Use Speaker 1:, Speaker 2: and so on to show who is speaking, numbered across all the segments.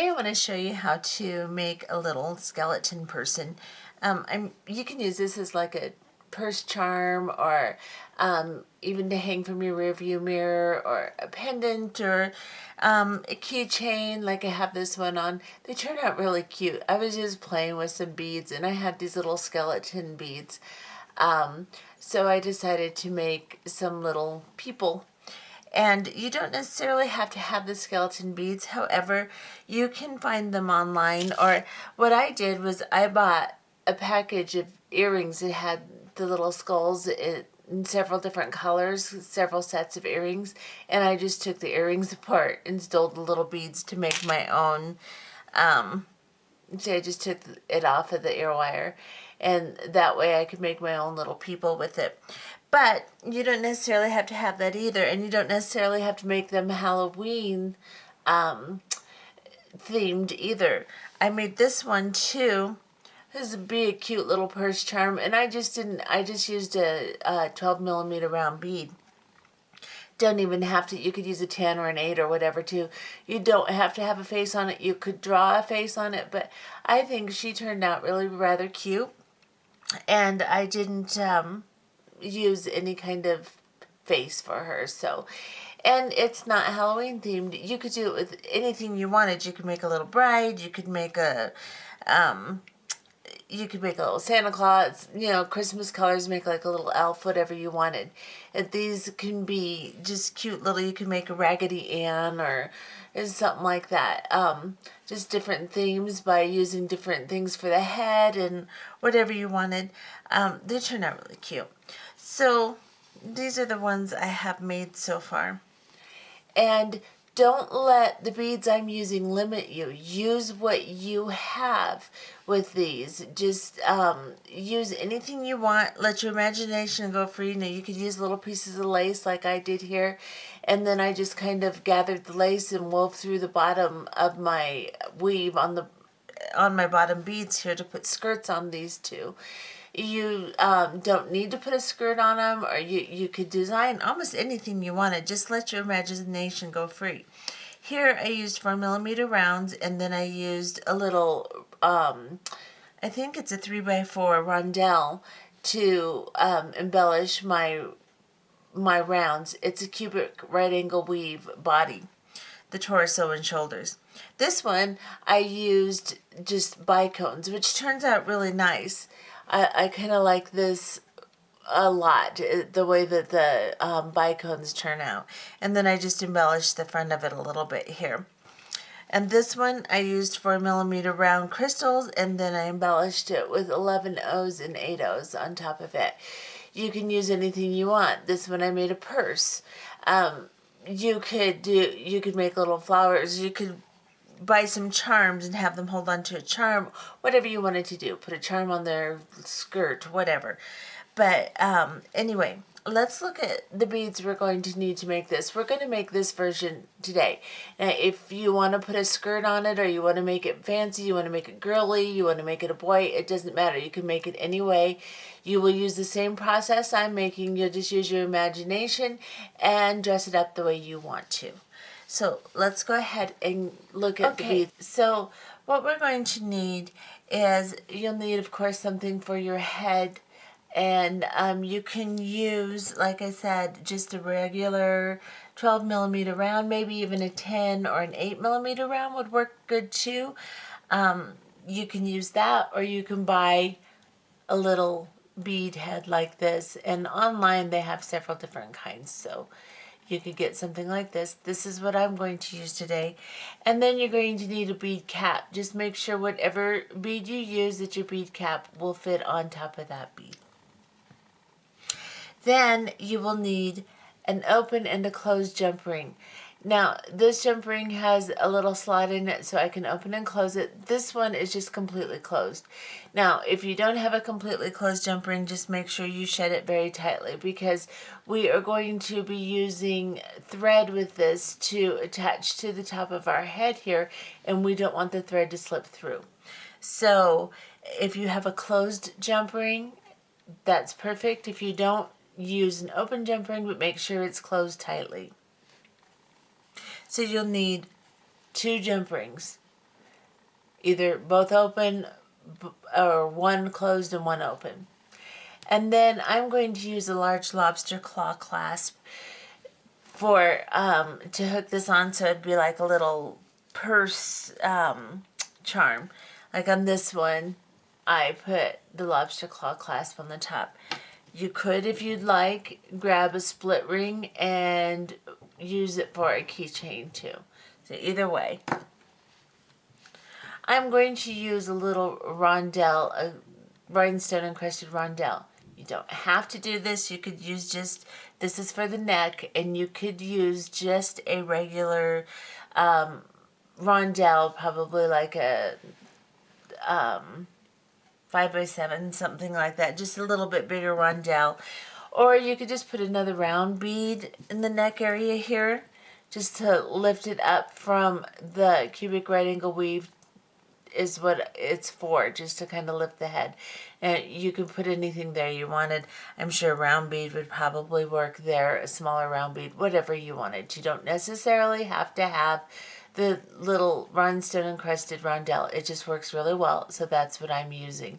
Speaker 1: Today I want to show you how to make a little skeleton person. You can use this as like a purse charm, or even to hang from your rearview mirror, or a pendant, or a keychain like I have this one on. They turn out really cute. I was just playing with some beads and I had these little skeleton beads. So I decided to make some little people. And you don't necessarily have to have the skeleton beads. However, you can find them online. Or what I did was I bought a package of earrings that had the little skulls in several different colors, several sets of earrings. And I just took the earrings apart and stole the little beads to make my own. So I just took it off of the ear wire. And that way I could make my own little people with it. But you don't necessarily have to have that either, and you don't necessarily have to make them Halloween themed either. I made this one too. This would be a cute little purse charm, and I just used a 12 millimeter round bead. Don't even have to, you could use a 10 or an 8 or whatever too. You don't have to have a face on it. You could draw a face on it, but I think she turned out really rather cute. And I didn't use any kind of face for her, so, and it's not Halloween themed. You could do it with anything you wanted. You could make a little bride, you could make a little Santa Claus, Christmas colors, make like a little elf, whatever you wanted. And these can be just cute little, you can make a Raggedy Ann or something like that. Just different themes by using different things for the head and whatever you wanted. They turn out really cute. So these are the ones I have made so far. And don't let the beads I'm using limit you. Use what you have with these. Just use anything you want. Let your imagination go free. You could use little pieces of lace like I did here. And then I just kind of gathered the lace and wove through the bottom of my weave on my bottom beads here to put skirts on these two. You don't need to put a skirt on them, or you could design almost anything you wanted. Just let your imagination go free. Here I used 4 millimeter rounds, and then I used a little, I think it's a 3x4 roundel to embellish my rounds. It's a cubic right angle weave body, the torso and shoulders. This one I used just bicones, which turns out really nice. I kind of like this a lot, the way that the bicones turn out. And then I just embellished the front of it a little bit here. And this one I used 4 millimeter round crystals, and then I embellished it with 11 O's and 8 O's on top of it. You can use anything you want. This one I made a purse. You could make little flowers. You could buy some charms and have them hold on to a charm, whatever you wanted to do. Put a charm on their skirt, whatever. But anyway, let's look at the beads we're going to need to make this. We're going to make this version today. Now, if you want to put a skirt on it, or you want to make it fancy, you want to make it girly, you want to make it a boy, it doesn't matter. You can make it any way. You will use the same process I'm making. You'll just use your imagination and dress it up the way you want to. So let's go ahead and look at the beads. So what we're going to need is, you'll need, of course, something for your head. And you can use, like I said, just a regular 12 millimeter round, maybe even a 10 or an 8 millimeter round would work good too. You can use that, or you can buy a little bead head like this. And online they have several different kinds, so you could get something like this. This is what I'm going to use today. And then you're going to need a bead cap. Just make sure whatever bead you use, that your bead cap will fit on top of that bead. Then you will need an open and a closed jump ring. Now, this jump ring has a little slot in it so I can open and close it. This one is just completely closed. Now, if you don't have a completely closed jump ring, just make sure you shut it very tightly, because we are going to be using thread with this to attach to the top of our head here, and we don't want the thread to slip through. So, if you have a closed jump ring, that's perfect. If you don't, use an open jump ring, but make sure it's closed tightly. So you'll need 2 jump rings. either both open or one closed and one open. And then I'm going to use a large lobster claw clasp for to hook this on, so it'd be like a little purse charm. Like on this one, I put the lobster claw clasp on the top. You could, if you'd like, grab a split ring and use it for a keychain too. So either way. I'm going to use a little roundel, a rhinestone encrusted roundel. You don't have to do this. You could use just, this is for the neck, and you could use just a regular roundel, probably like a 5x7, something like that. Just a little bit bigger roundel. Or you could just put another round bead in the neck area here, just to lift it up from the cubic right angle weave is what it's for, just to kind of lift the head. And you could put anything there you wanted. I'm sure a round bead would probably work there, a smaller round bead, whatever you wanted. You don't necessarily have to have the little rhinestone encrusted roundel. It just works really well, so that's what I'm using.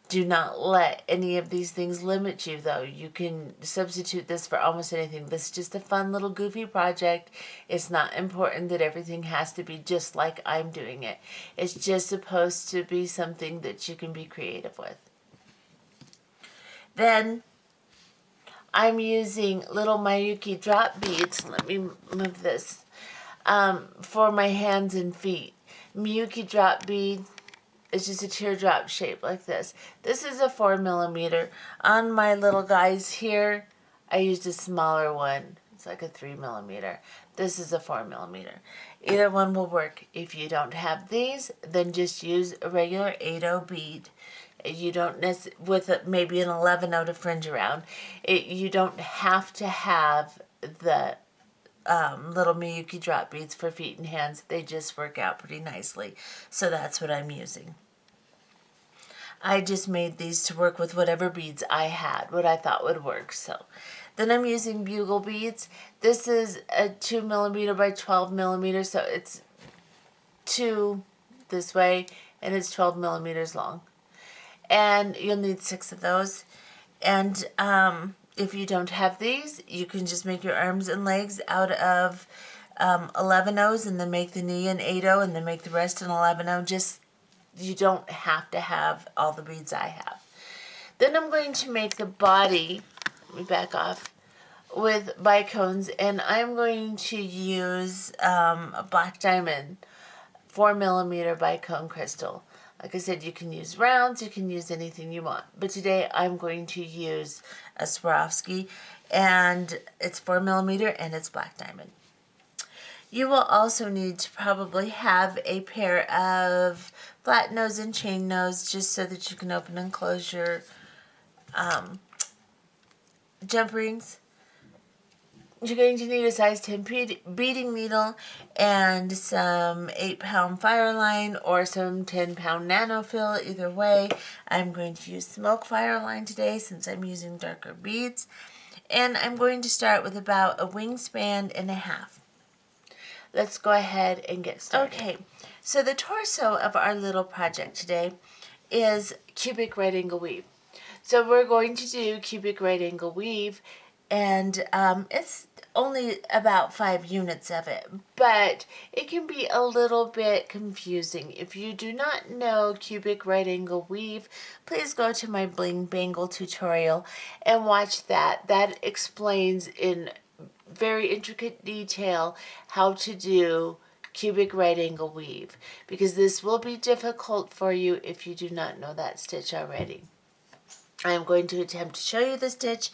Speaker 1: Do not let any of these things limit you, though. You can substitute this for almost anything. This is just a fun little goofy project. It's not important that everything has to be just like I'm doing it. It's just supposed to be something that you can be creative with. Then I'm using little Miyuki drop beads. Let me move this. For my hands and feet. Miyuki drop bead. It's just a teardrop shape like this. This is a 4mm. On my little guys here, I used a smaller one. It's like a 3mm. This is a 4mm. Either one will work. If you don't have these, then just use a regular 8/0 bead. You don't with maybe an 11/0 to fringe around. You don't have to have the little Miyuki drop beads for feet and hands. They just work out pretty nicely. So that's what I'm using. I just made these to work with whatever beads I had, what I thought would work. So then I'm using Bugle Beads. This is a 2mm by 12mm, so it's 2 this way, and it's 12mm long. And you'll need 6 of those. And if you don't have these, you can just make your arms and legs out of 11/0s, and then make the knee an 8/0, and then make the rest an 11/0. Just, you don't have to have all the beads I have. Then I'm going to make the body, let me back off, with bicones, and I'm going to use a black diamond 4mm bicone crystal. Like I said, you can use rounds, you can use anything you want. But today I'm going to use a Swarovski, and it's 4mm and it's black diamond. You will also need to probably have a pair of flat nose and chain nose, just so that you can open and close your jump rings. You're going to need a size 10 beading needle and some 8-pound Fireline or some 10-pound nanofill. Either way, I'm going to use smoke Fireline today since I'm using darker beads. And I'm going to start with about a wingspan and a half. Let's go ahead and get started. Okay, so the torso of our little project today is cubic right angle weave. So we're going to do cubic right angle weave, and it's only about 5 units of it, but it can be a little bit confusing. If you do not know cubic right angle weave, please go to my bling bangle tutorial and watch that. That explains in very intricate detail how to do cubic right angle weave, because this will be difficult for you if you do not know that stitch already. I am going to attempt to show you the stitch,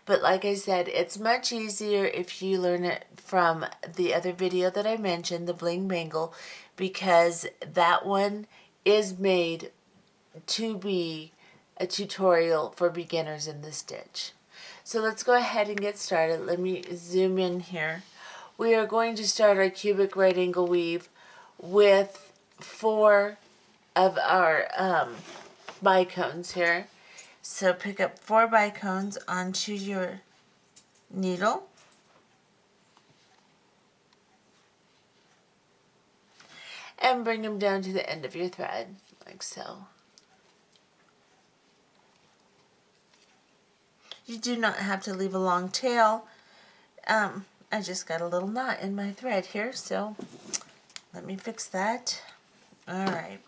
Speaker 1: but like I said, it's much easier if you learn it from the other video that I mentioned, the bling bangle, because that one is made to be a tutorial for beginners in the stitch. So let's go ahead and get started. Let me zoom in here. We are going to start our cubic right angle weave with 4 of our bicones here. So pick up 4 bicones onto your needle. and bring them down to the end of your thread, like so. You do not have to leave a long tail. I just got a little knot in my thread here, so let me fix that. Alright.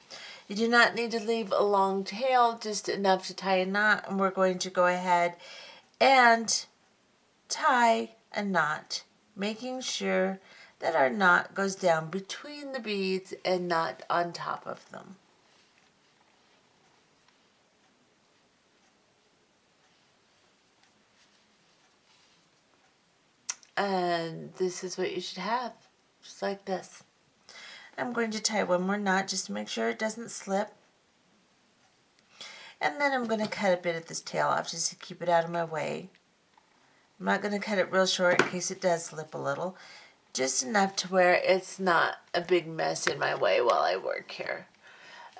Speaker 1: You do not need to leave a long tail, just enough to tie a knot, and we're going to go ahead and tie a knot, making sure that our knot goes down between the beads and not on top of them. And this is what you should have, just like this. I'm going to tie one more knot just to make sure it doesn't slip. And then I'm going to cut a bit of this tail off just to keep it out of my way. I'm not going to cut it real short in case it does slip a little. Just enough to where it's not a big mess in my way while I work here.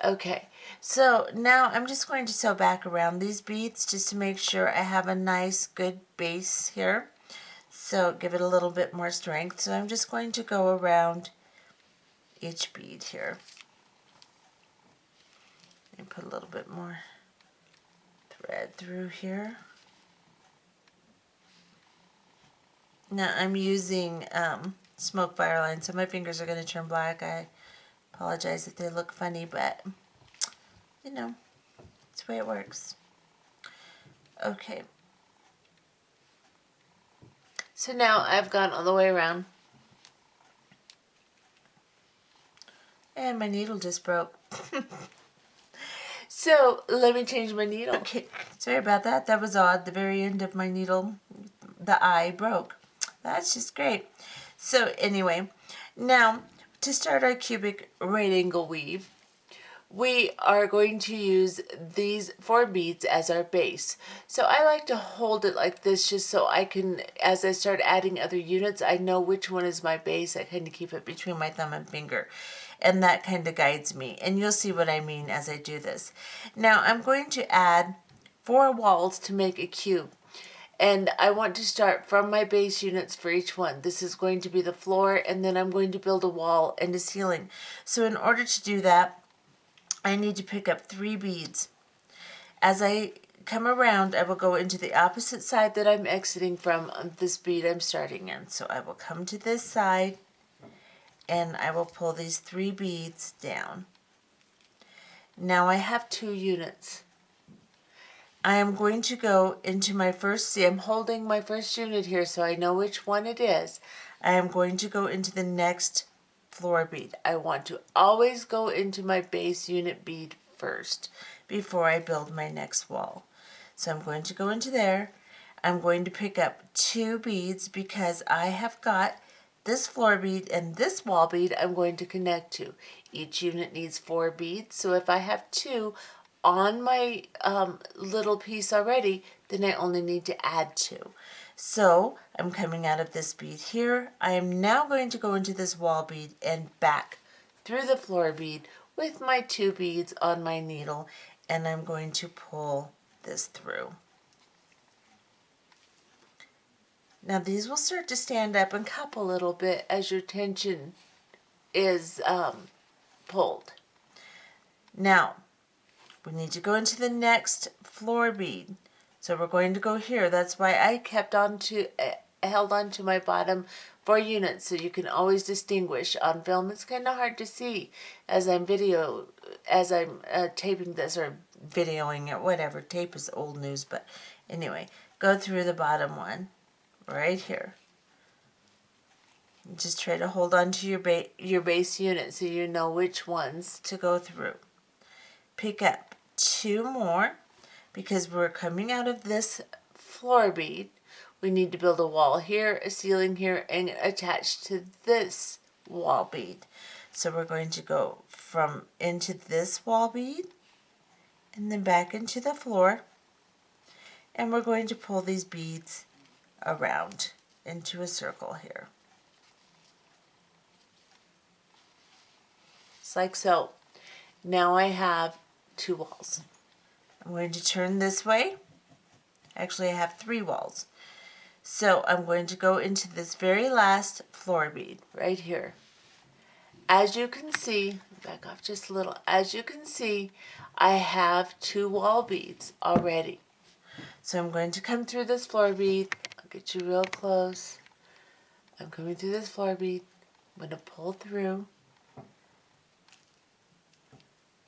Speaker 1: Okay, so now I'm just going to sew back around these beads just to make sure I have a nice good base here. So give it a little bit more strength. So I'm just going to go around each bead here. And put a little bit more thread through here. Now I'm using smoke Fireline, so my fingers are going to turn black. I apologize if they look funny, but you know, it's the way it works. Okay. So now I've gone all the way around. And my needle just broke. So let me change my needle. Okay, sorry about that. That was odd. The very end of my needle, the eye broke. That's just great. So anyway, now to start our cubic right angle weave, we are going to use these 4 beads as our base. So I like to hold it like this just so I can, as I start adding other units, I know which one is my base. I kind of keep it between my thumb and finger. And that kind of guides me. And you'll see what I mean as I do this. Now I'm going to add 4 walls to make a cube. And I want to start from my base units for each one. This is going to be the floor, and then I'm going to build a wall and a ceiling. So in order to do that, I need to pick up 3 beads. As I come around, I will go into the opposite side that I'm exiting from this bead I'm starting in. So I will come to this side, and I will pull these 3 beads down. Now I have 2 units. I am going to go into my first, see I'm holding my first unit here so I know which one it is. I am going to go into the next floor bead. I want to always go into my base unit bead first before I build my next wall. So I'm going to go into there. I'm going to pick up 2 beads because I have got this floor bead and this wall bead I'm going to connect to. Each unit needs 4 beads, so if I have 2 on my little piece already, then I only need to add 2. So I'm coming out of this bead here. I am now going to go into this wall bead and back through the floor bead with my 2 beads on my needle, and I'm going to pull this through. Now these will start to stand up and cup a little bit as your tension is pulled. Now we need to go into the next floor bead. So we're going to go here. That's why I held on to my bottom 4 units, so you can always distinguish. On film it's kind of hard to see as I'm taping this or videoing it, whatever. Tape is old news, but anyway, go through the bottom one right here. Just try to hold on to your base unit so you know which ones to go through. Pick up 2 more because we're coming out of this floor bead. We need to build a wall here, a ceiling here, and attach to this wall bead. So we're going to go from into this wall bead and then back into the floor, and we're going to pull these beads around into a circle here. Just like so. Now I have 2 walls. I'm going to turn this way. Actually, I have 3 walls. So I'm going to go into this very last floor bead right here. As you can see, back off just a little. As you can see, I have 2 wall beads already. So I'm going to come through this floor bead. I'll get you real close. I'm coming through this floor bead. I'm going to pull through.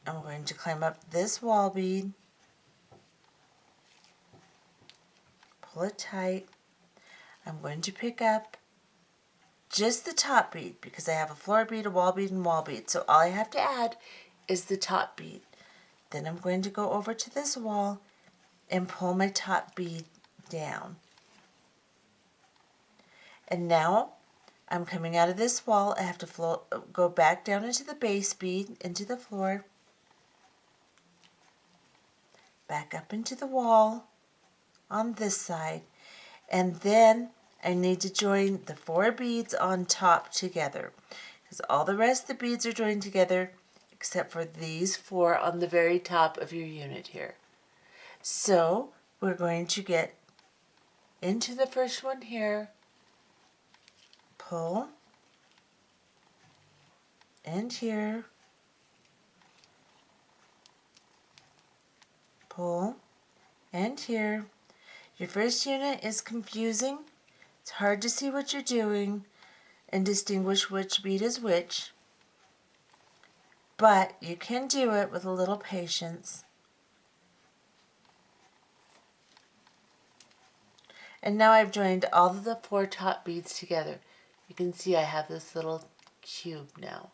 Speaker 1: I'm going to climb up this wall bead. Pull it tight. I'm going to pick up just the top bead because I have a floor bead, a wall bead, and wall bead. So all I have to add is the top bead. Then I'm going to go over to this wall and pull my top bead down. And now I'm coming out of this wall. I have to go back down into the base bead, into the floor, back up into the wall on this side, and then I need to join the 4 beads on top together because all the rest of the beads are joined together except for these 4 on the very top of your unit here. So we're going to get into the first one here, pull, and here, pull, and here. Your first unit is confusing. It's hard to see what you're doing and distinguish which bead is which, but you can do it with a little patience. And now I've joined all of the 4 top beads together. You can see I have this little cube now.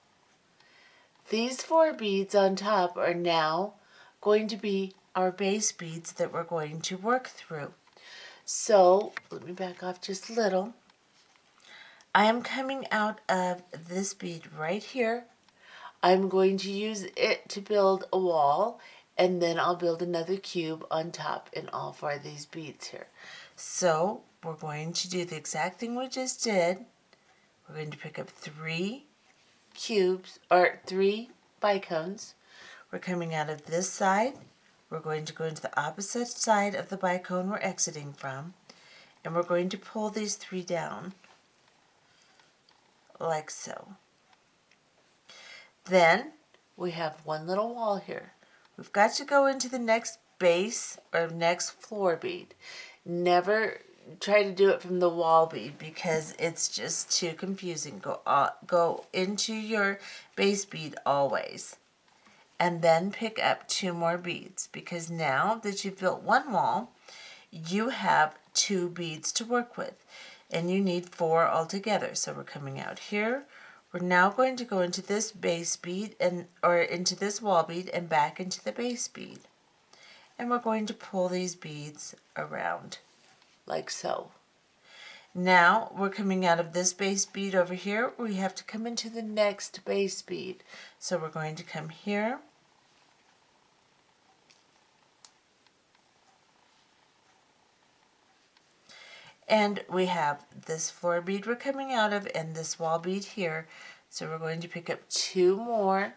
Speaker 1: These 4 beads on top are now going to be our base beads that we're going to work through. So let me back off just a little. I am coming out of this bead right here. I'm going to use it to build a wall, and then I'll build another cube on top in all 4 of these beads here. So we're going to do the exact thing we just did. We're going to pick up 3 cubes, or 3 bicones. We're coming out of this side. We're going to go into the opposite side of the bicone we're exiting from, and we're going to pull these 3 down, like so. Then we have one little wall here. We've got to go into the next base or next floor bead. Never try to do it from the wall bead because it's just too confusing. Go into your base bead always. And then pick up 2 more beads because now that you've built one wall, you have 2 beads to work with and you need 4 altogether. So we're coming out here. We're now going to go into this base bead or into this wall bead and back into the base bead. And we're going to pull these beads around like so. Now we're coming out of this base bead over here. We have to come into the next base bead. So we're going to come here. And we have this floor bead we're coming out of and this wall bead here. So we're going to pick up 2 more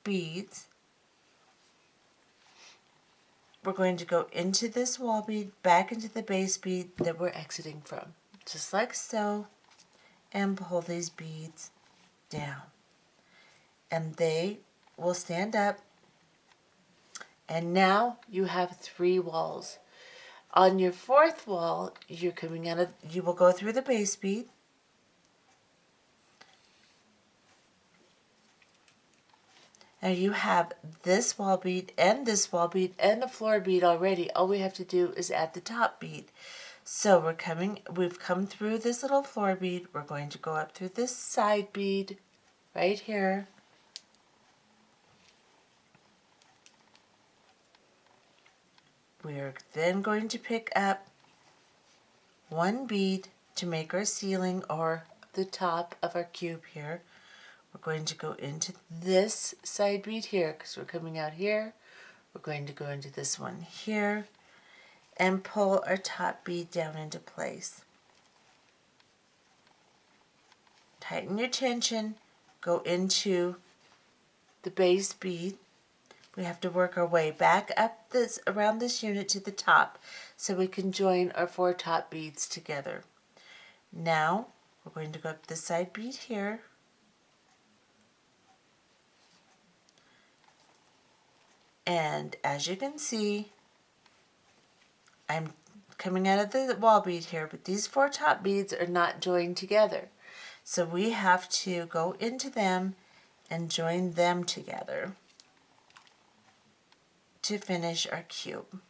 Speaker 1: beads. We're going to go into this wall bead, back into the base bead that we're exiting from. Just like so. And pull these beads down. And they will stand up. And now you have 3 walls. On your 4th wall, you will go through the base bead. Now you have this wall bead and this wall bead and the floor bead already. All we have to do is add the top bead. So we've come through this little floor bead. We're going to go up through this side bead right here. We're then going to pick up 1 bead to make our ceiling or the top of our cube here. We're going to go into this side bead here because we're coming out here. We're going to go into this one here and pull our top bead down into place. Tighten your tension, go into the base bead. We have to work our way back up around this unit to the top so we can join our 4 top beads together. Now we're going to go up the side bead here. And as you can see, I'm coming out of the wall bead here, but these 4 top beads are not joined together. So we have to go into them and join them together to finish our cube.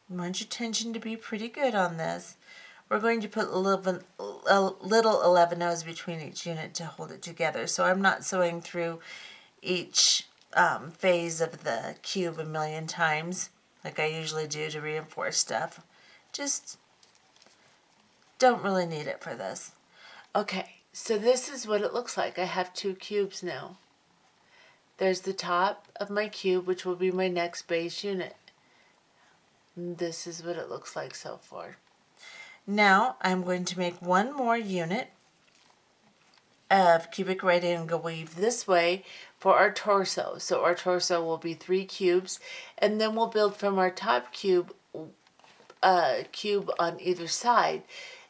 Speaker 1: I want your tension to be pretty good on this. We're going to put a little 11 O's between each unit to hold it together. So I'm not sewing through each phase of the cube a million times like I usually do to reinforce stuff. Just don't really need it for this. Okay, so this is what it looks like. I have 2 cubes now. There's the top of my cube, which will be my next base unit. And this is what it looks like so far. Now I'm going to make one more unit of cubic right angle weave this way for our torso. So our torso will be 3 cubes, and then we'll build from our top cube cube on either side,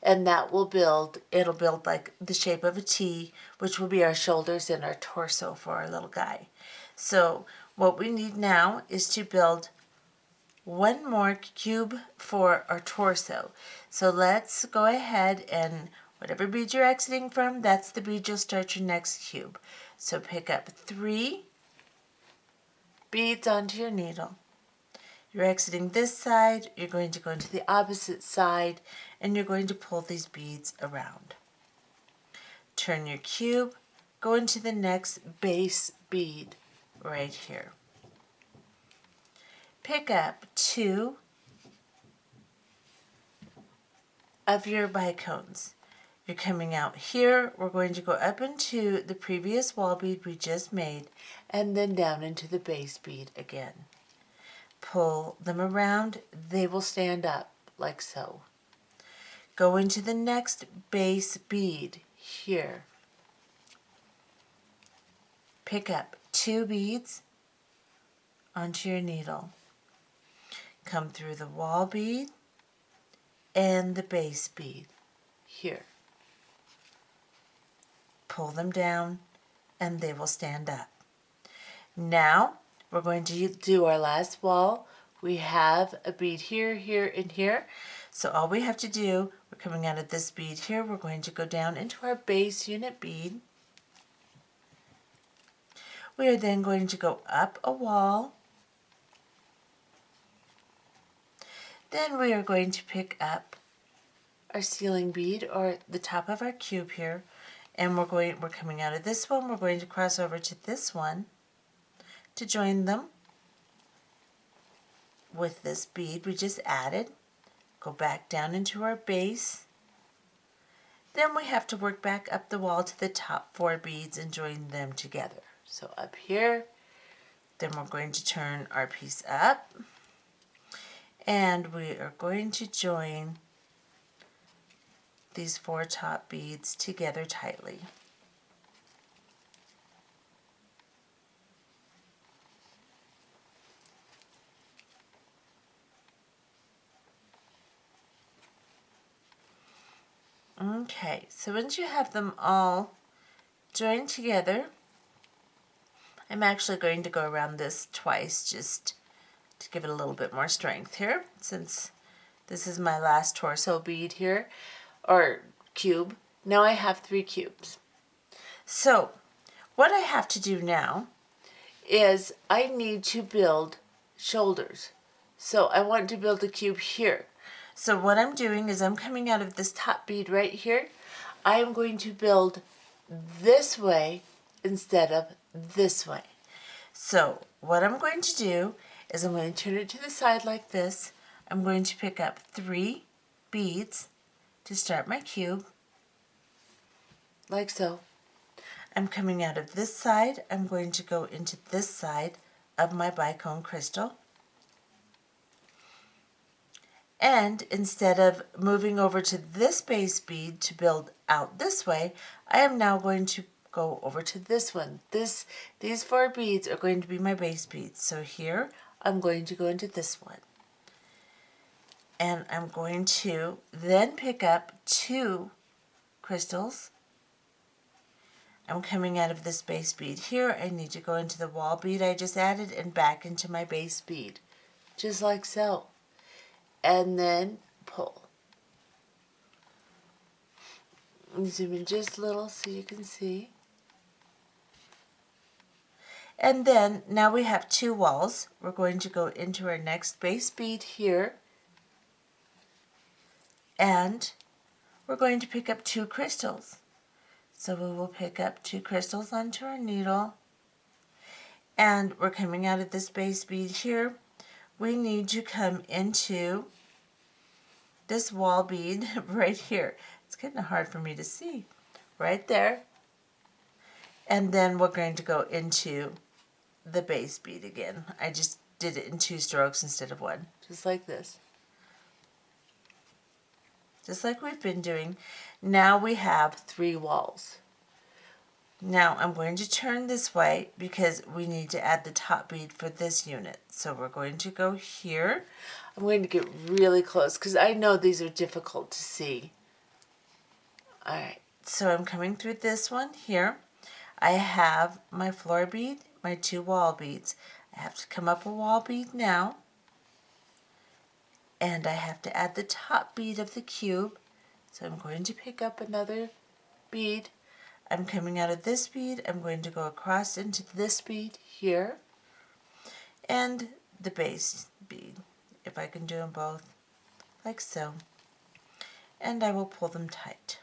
Speaker 1: and that will build, it'll build like the shape of a T, which will be our shoulders and our torso for our little guy. So what we need now is to build one more cube for our torso. So let's go ahead and whatever bead you're exiting from, that's the bead you'll start your next cube. So pick up 3 beads onto your needle. You're exiting this side, you're going to go into the opposite side, and you're going to pull these beads around. Turn your cube, go into the next base bead right here. Pick up 2 of your bicones. You're coming out here, we're going to go up into the previous wall bead we just made, and then down into the base bead again. Pull them around, they will stand up like so. Go into the next base bead here. Pick up 2 beads onto your needle. Come through the wall bead and the base bead here. Pull them down and they will stand up. Now we're going to do our last wall. We have a bead here, here, and here. So all we have to do, we're coming out of this bead here, we're going to go down into our base unit bead. We are then going to go up a wall. Then we are going to pick up our ceiling bead or the top of our cube here, and we're coming out of this one, we're going to cross over to this one to join them with this bead we just added. Go back down into our base. Then we have to work back up the wall to the top 4 beads and join them together. So up here, then we're going to turn our piece up, and we are going to join these 4 top beads together tightly. Okay, so once you have them all joined together, I'm actually going to go around this twice just to give it a little bit more strength here, since this is my last torso bead here, or cube. Now I have 3 cubes. So what I have to do now is I need to build shoulders. So I want to build a cube here. So what I'm doing is I'm coming out of this top bead right here. I am going to build this way instead of this way. So what I'm going to do is I'm going to turn it to the side like this. I'm going to pick up 3 beads to start my cube, like so. I'm coming out of this side. I'm going to go into this side of my bicone crystal. And instead of moving over to this base bead to build out this way, I am now going to go over to this one. These 4 beads are going to be my base beads. So here, I'm going to go into this one. And I'm going to then pick up 2 crystals. I'm coming out of this base bead here. I need to go into the wall bead I just added and back into my base bead, just like so. And then pull. Zoom in just a little so you can see. And then now we have 2 walls. We're going to go into our next base bead here, and we're going to pick up 2 crystals. So we will pick up 2 crystals onto our needle, and we're coming out of this base bead here. We need to come into this wall bead right here. It's kind of hard for me to see. Right there. And then we're going to go into the base bead again. I just did it in 2 strokes instead of 1. Just like this. Just like we've been doing. Now we have 3 walls. Now I'm going to turn this way because we need to add the top bead for this unit. So we're going to go here. I'm going to get really close because I know these are difficult to see. Alright, so I'm coming through this one here. I have my floor bead, my 2 wall beads. I have to come up a wall bead now. And I have to add the top bead of the cube. So I'm going to pick up another bead. I'm coming out of this bead. I'm going to go across into this bead here. And the base bead, if I can do them both, like so. And I will pull them tight.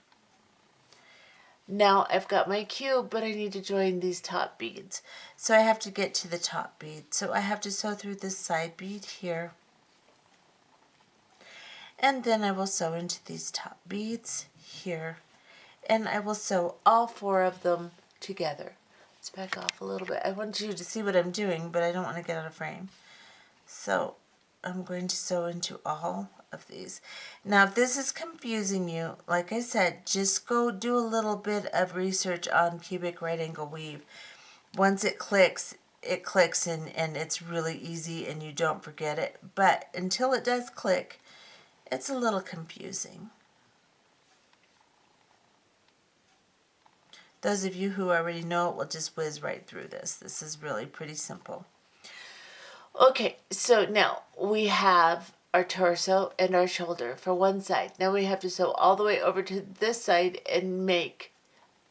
Speaker 1: Now I've got my cube, but I need to join these top beads. So I have to get to the top bead. So I have to sew through this side bead here. And then I will sew into these top beads here. And I will sew all 4 of them together. Let's back off a little bit. I want you to see what I'm doing, but I don't want to get out of frame. So I'm going to sew into all of these. Now if this is confusing you, like I said, just go do a little bit of research on cubic right angle weave. Once it clicks and it's really easy and you don't forget it. But until it does click, it's a little confusing. Those of you who already know it will just whiz right through this. This is really pretty simple. Okay, so now we have our torso and our shoulder for one side. Now we have to sew all the way over to this side and make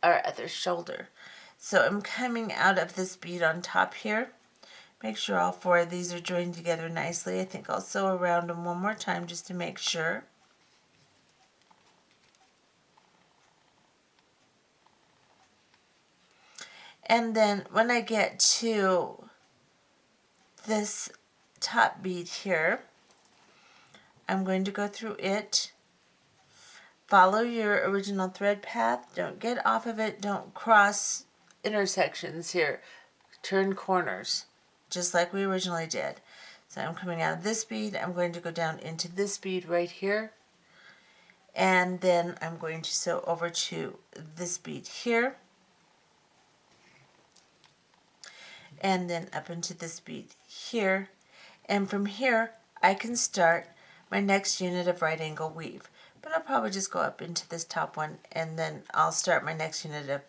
Speaker 1: our other shoulder. So I'm coming out of this bead on top here. Make sure all 4 of these are joined together nicely. I think I'll sew around them one more time just to make sure. And then when I get to this top bead here, I'm going to go through it. Follow your original thread path. Don't get off of it. Don't cross intersections here. Turn corners, just like we originally did. So I'm coming out of this bead. I'm going to go down into this bead right here. And then I'm going to sew over to this bead here. And then up into this bead here. And from here, I can start my next unit of right angle weave. But I'll probably just go up into this top one, and then I'll start my next unit of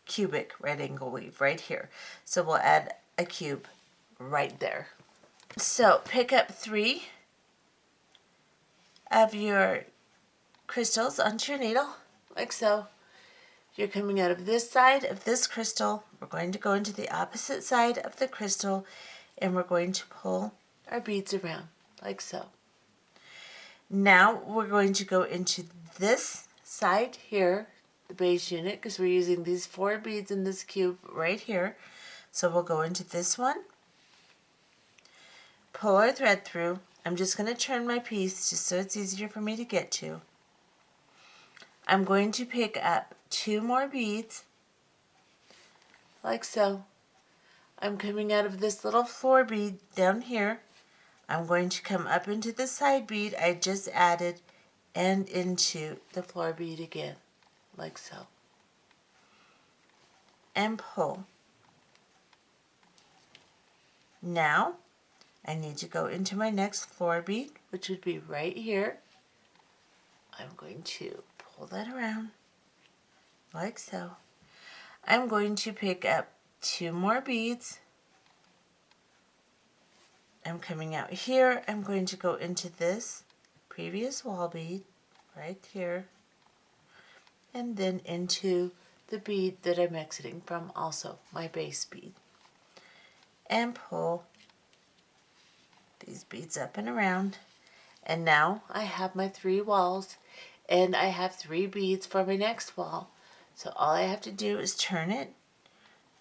Speaker 1: cubic right angle weave right here. So we'll add a cube right there. So pick up 3 of your crystals onto your needle, like so. You're coming out of this side of this crystal. We're going to go into the opposite side of the crystal, and we're going to pull our beads around, like so. Now we're going to go into this side here, the base unit, because we're using these 4 beads in this cube right here. So we'll go into this one, pull our thread through. I'm just going to turn my piece just so it's easier for me to get to. I'm going to pick up 2 more beads, like so. I'm coming out of this little floor bead down here. I'm going to come up into the side bead I just added and into the floor bead again, like so. And pull. Now, I need to go into my next floor bead, which would be right here. I'm going to pull that around, like so. I'm going to pick up 2 more beads. I'm coming out here. I'm going to go into this previous wall bead right here, and then into the bead that I'm exiting from, also my base bead, and pull these beads up and around. And now I have my 3 walls, and I have 3 beads for my next wall. So all I have to do is turn it,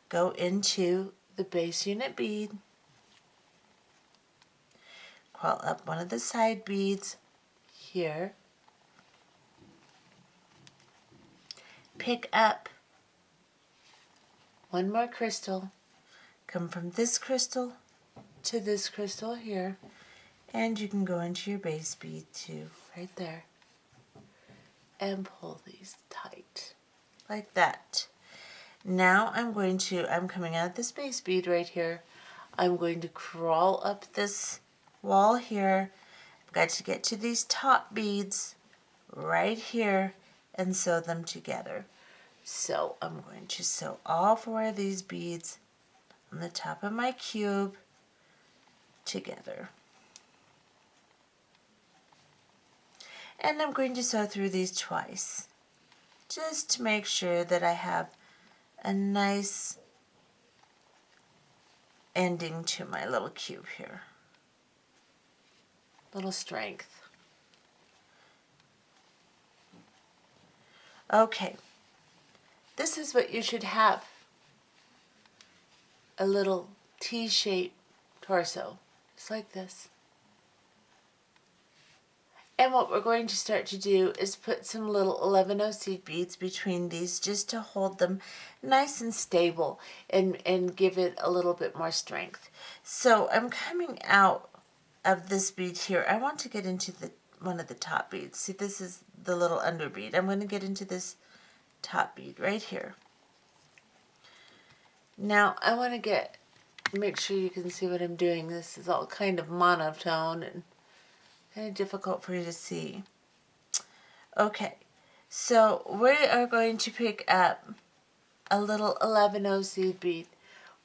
Speaker 1: go into the base unit bead, crawl up one of the side beads here, pick up 1 more crystal, come from this crystal to this crystal here, and you can go into your base bead too, right there, and pull these tight, like that. Now I'm coming out of this base bead right here. I'm going to crawl up this wall here. I've got to get to these top beads right here and sew them together. So I'm going to sew all 4 of these beads on the top of my cube together. And I'm going to sew through these twice, just to make sure that I have a nice ending to my little cube here. Little strength. Okay, this is what you should have. A little T-shaped torso, just like this. And what we're going to start to do is put some little 11-0 seed beads between these, just to hold them nice and stable and give it a little bit more strength. So I'm coming out of this bead here. I want to get into one of the top beads. See, this is the little under bead. I'm going to get into this top bead right here. Now I want to make sure you can see what I'm doing. This is all kind of monotone and kind of difficult for you to see. Okay, so we are going to pick up a little 11-0 seed bead.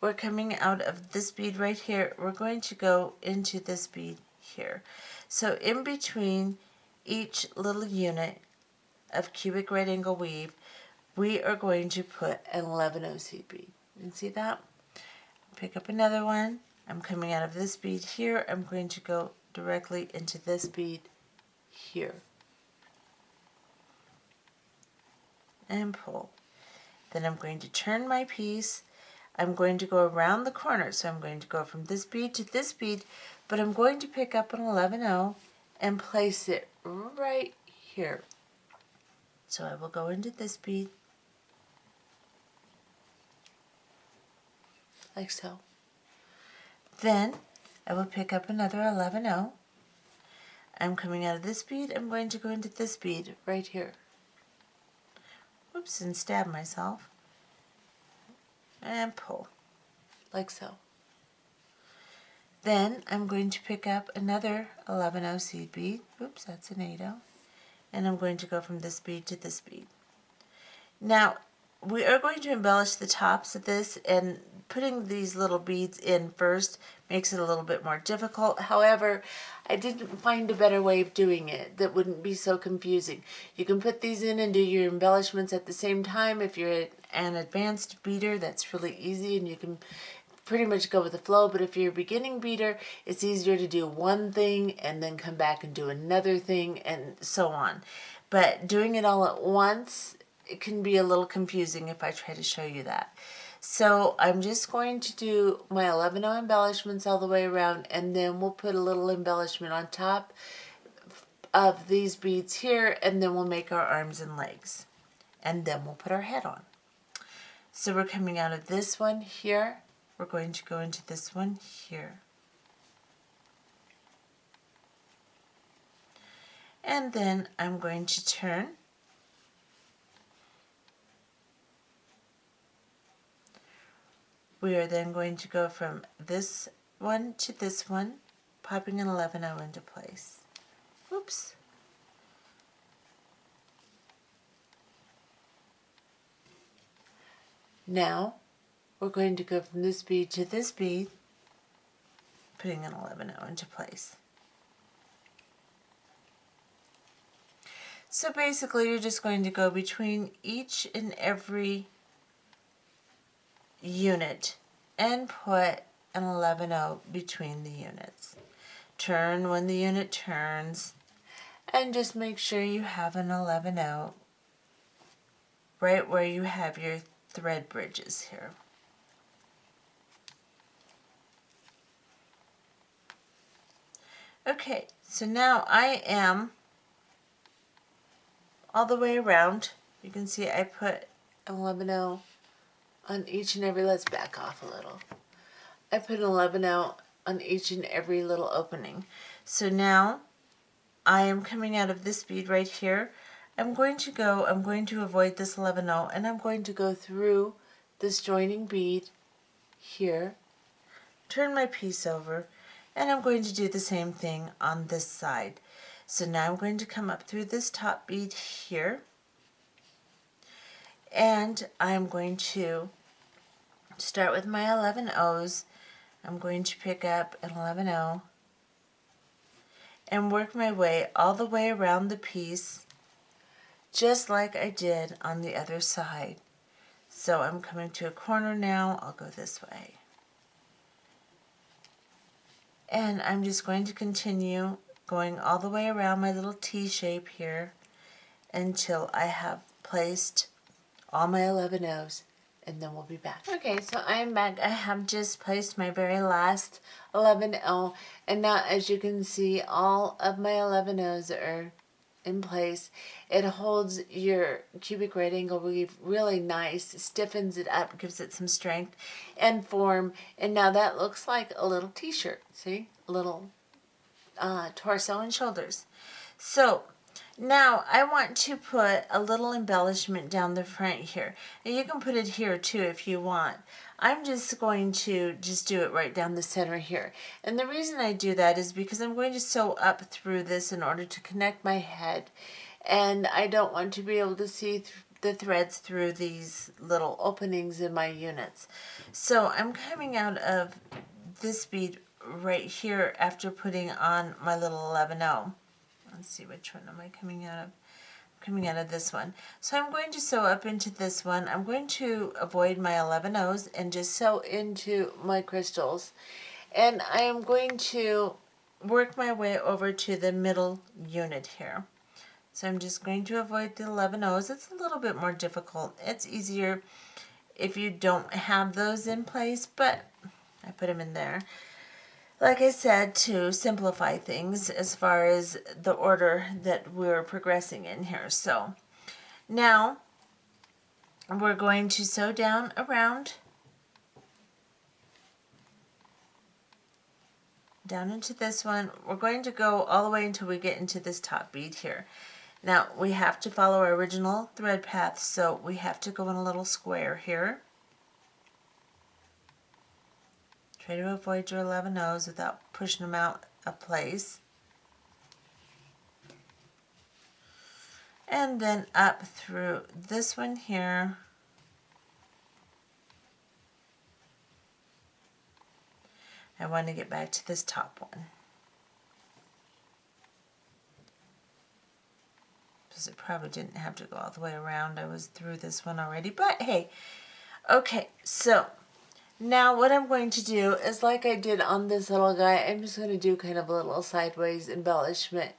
Speaker 1: We're coming out of this bead right here. We're going to go into this bead here. So in between each little unit of cubic right angle weave, we are going to put an 11-0 seed bead. You can see that? Pick up another one. I'm coming out of this bead here. I'm going to go directly into this bead here and pull. Then I'm going to turn my piece. I'm going to go around the corner, so I'm going to go from this bead to this bead, but I'm going to pick up an 11-0 and place it right here. So I will go into this bead like so. Then I will pick up another 11-0. I'm coming out of this bead. I'm going to go into this bead right here. Whoops, and stab myself. And pull, like so. Then I'm going to pick up another 11-0 seed bead. Oops, that's an 8-0. And I'm going to go from this bead to this bead. Now, we are going to embellish the tops of this, and putting these little beads in first makes it a little bit more difficult. However, I didn't find a better way of doing it that wouldn't be so confusing. You can put these in and do your embellishments at the same time. If you're an advanced beader, that's really easy and you can pretty much go with the flow. But if you're a beginning beader, it's easier to do one thing and then come back and do another thing and so on. But doing it all at once, it can be a little confusing if I try to show you that. So I'm just going to do my 11-0 embellishments all the way around, and then we'll put a little embellishment on top of these beads here, and then we'll make our arms and legs. And then we'll put our head on. So we're coming out of this one here. We're going to go into this one here. And then I'm going to turn. We are then going to go from this one to this one, popping an 11-0 into place. Oops. Now we're going to go from this bead to this bead, putting an 11-0 into place. So basically you're just going to go between each and every unit and put an 11-0 between the units. Turn when the unit turns, and just make sure you have an 11-0 right where you have your thread bridges here. Okay, so now I am all the way around. You can see I put an 11-0 on each and every, let's back off a little. I put an 11-0 on each and every little opening. So now I am coming out of this bead right here. I'm going to avoid this 11-0, and I'm going to go through this joining bead here, turn my piece over, and I'm going to do the same thing on this side. So now I'm going to come up through this top bead here, and I'm going to start with my 11-0s. I'm going to pick up an 11-0 and work my way all the way around the piece, just like I did on the other side. So I'm coming to a corner now. I'll go this way. And I'm just going to continue going all the way around my little T shape here until I have placed all my 11-0s, and then we'll be back. Okay, so I am back. I have just placed my very last 11-0, and now as you can see, all of my 11-0s are in place. It holds your cubic right angle weave really nice, stiffens it up, gives it some strength and form, and now that looks like a little t-shirt. See, a little torso and shoulders. So now I want to put a little embellishment down the front here, and you can put it here too if you want. I'm just going to do it right down the center here, and the reason I do that is because I'm going to sew up through this in order to connect my head, and I don't want to be able to see the threads through these little openings in my units. So I'm coming out of this bead right here after putting on my little 11-0. Let's see, which one am I coming out of? Coming out of this one. So I'm going to sew up into this one. I'm going to avoid my 11-0s and just sew into my crystals. And I am going to work my way over to the middle unit here. So I'm just going to avoid the 11-0s. It's a little bit more difficult. It's easier if you don't have those in place, but I put them in there. Like I said, to simplify things as far as the order that we're progressing in here. So now we're going to sew down around, down into this one. We're going to go all the way until we get into this top bead here. Now we have to follow our original thread path, so we have to go in a little square here. Try to avoid your 11-0s without pushing them out of place. And then up through this one here. I want to get back to this top one, because it probably didn't have to go all the way around. I was through this one already, but hey. Okay, so now what I'm going to do is, like I did on this little guy, I'm just going to do kind of a little sideways embellishment.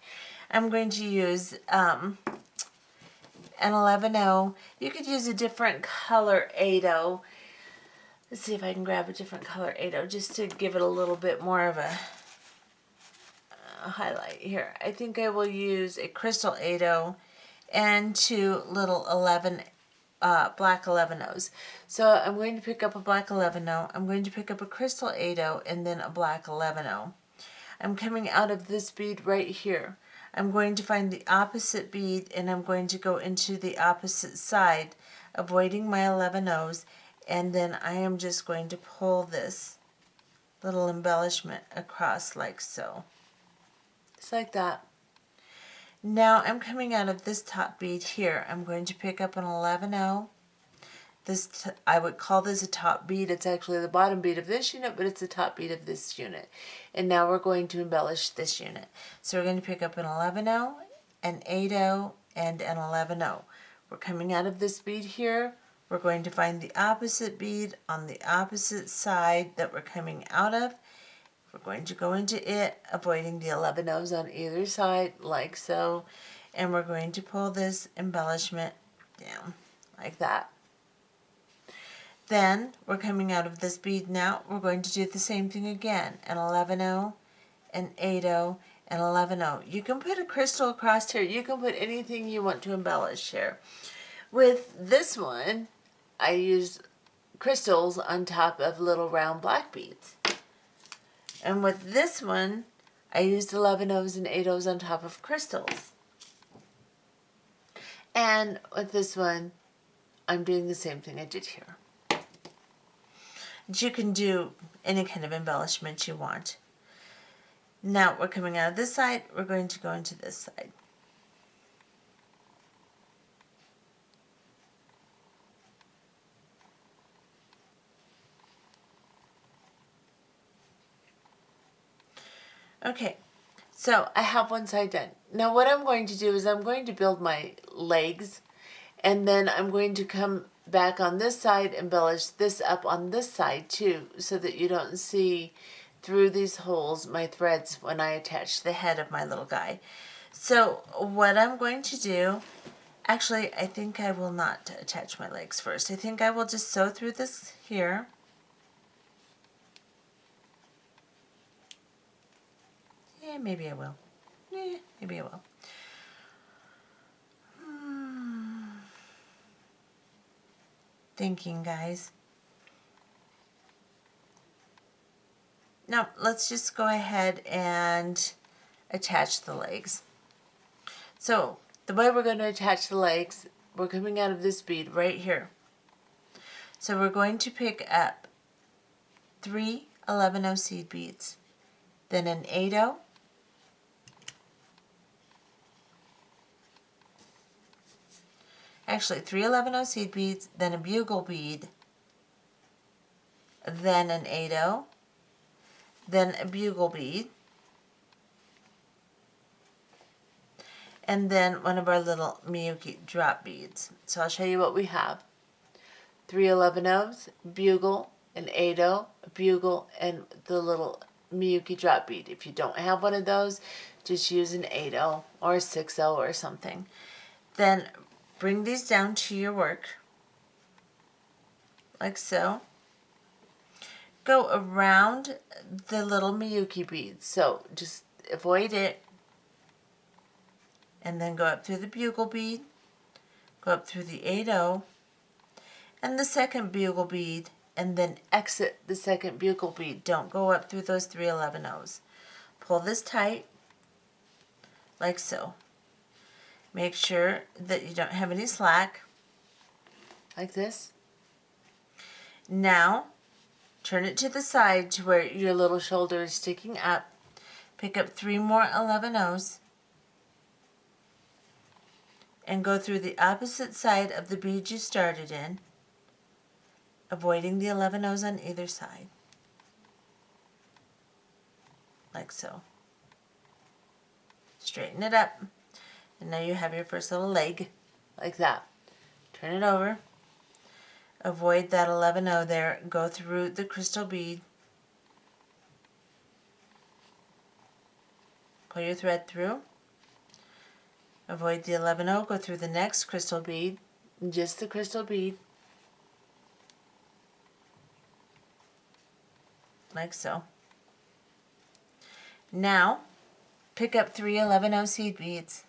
Speaker 1: I'm going to use an 11-0. You could use a different color 8-0. Let's see if I can grab a different color 8-0 just to give it a little bit more of a highlight here. I think I will use a crystal 8-0 and two little black 11-0s. So I'm going to pick up a black 11-0, I'm going to pick up a crystal 8-0, and then a black 11-0. I'm coming out of this bead right here. I'm going to find the opposite bead, and I'm going to go into the opposite side, avoiding my 11-0s, and then I am just going to pull this little embellishment across like so. Just like that. Now I'm coming out of this top bead here. I'm going to pick up an 11-0, I would call this a top bead. It's actually the bottom bead of this unit, but it's the top bead of this unit. And now we're going to embellish this unit. So we're going to pick up an 11-0, an 8-0, and an 11-0. We're coming out of this bead here. We're going to find the opposite bead on the opposite side that we're coming out of. We're going to go into it, avoiding the 11-0s on either side, like so. And we're going to pull this embellishment down, like that. Then we're coming out of this bead now. We're going to do the same thing again. An 11-0, an 8-0, and 11-0. You can put a crystal across here. You can put anything you want to embellish here. With this one, I used crystals on top of little round black beads. And with this one, I used 11-0s and 8-0s on top of crystals. And with this one, I'm doing the same thing I did here. You can do any kind of embellishment you want. Now we're coming out of this side, we're going to go into this side. Okay, so I have one side done. Now what I'm going to do is I'm going to build my legs, and then I'm going to come back on this side, embellish this up on this side too, so that you don't see through these holes my threads when I attach the head of my little guy. So what I'm going to do, actually I think I will not attach my legs first. I think I will just sew through this here. Yeah, maybe I will. Yeah, maybe I will. Thinking, guys. Now, let's just go ahead and attach the legs. So, the way we're going to attach the legs, we're coming out of this bead right here. So, we're going to pick up 3 11-0 seed beads, then an 8-0, actually 3 11-0 seed beads, then a bugle bead, then an 8-0, then a bugle bead, and then one of our little Miyuki drop beads. So I'll show you what we have. 3 11-0s, bugle, an 8-0, a bugle, and the little Miyuki drop bead. If you don't have one of those, just use an 8-0 or a 6-0 or something. Then bring these down to your work, like so. Go around the little Miyuki beads, so just avoid it, and then go up through the bugle bead, go up through the 8-0, and the second bugle bead, and then exit the second bugle bead. Don't go up through those 3 11-0s. Pull this tight, like so. Make sure that you don't have any slack, like this. Now, turn it to the side to where your little shoulder is sticking up. Pick up 3 more 11-0s and go through the opposite side of the bead you started in, avoiding the 11-0s on either side, like so. Straighten it up, and now you have your first little leg, like that. Turn it over. Avoid that 11-0 there. Go through the crystal bead. Pull your thread through. Avoid the 11-0. Go through the next crystal bead. Just the crystal bead. Like so. Now, pick up 3 11-0 seed beads.